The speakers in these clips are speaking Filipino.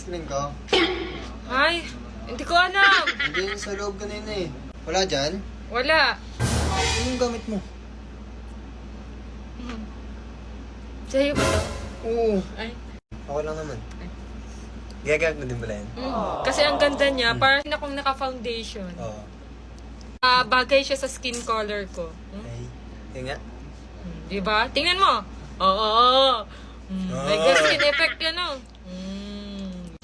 sunscreen ko? Ay, hindi ko alam. Hindi sa loob kanina eh. Wala dyan? Wala. Anong gamit mo? Sa'yo ba to? Oo. Ay. Ako lang naman. Gagamit mo din pala yan? Kasi ang ganda niya, parang akong naka-foundation. Oo. Bagay siya sa skin color ko. Ay, yun nga. Diba? Tingnan mo. Oo. Like the skin effect yan, oh.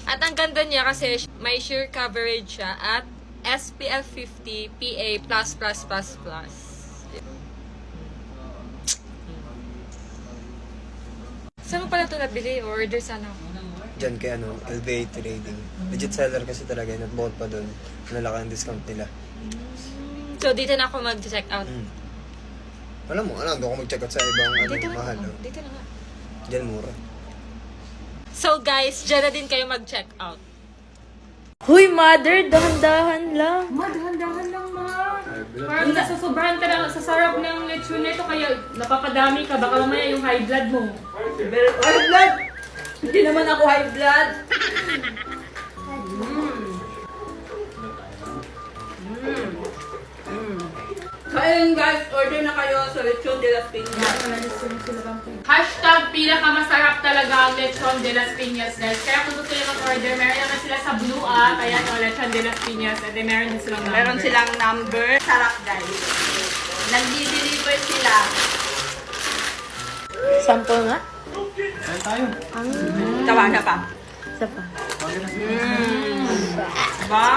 At ang ganda niya kasi may sheer coverage siya at SPF 50 PA++++. Saan mo pala ito nabili? Order sana ako. Diyan kay LBA Trading. Legit seller kasi talaga yun at bukod pa doon, malaki ang discount nila. So, dito na ako mag-check out. Alam mo, doon ako mag-check out sa ibang Dito na mahal. ako. Dito na nga. Diyan mura. So, guys, dyan na din kayo mag-check out. Huy, mother, dahan-dahan lang. Dahan-dahan lang, ma. Parang nasusobrahan ka na sa sarap ng lechon nito, kaya napapadami ka. Baka mamaya yung high blood mo. High blood? Hindi naman ako high blood. Ayun guys, order na kayo sa Lechon de las Piñas. Hashtag pinakamasarap talaga ang lechon de las piñas, guys. Kaya kung gusto nyo mag-order, meron naman sila sa Blue kaya ito lechon de las piñas. At then meron din silang number. Meron silang number. Sarap guys. Nag-deliver sila. Sample nga? Saan tayo? Tawaga pa. Isa pa. Ba?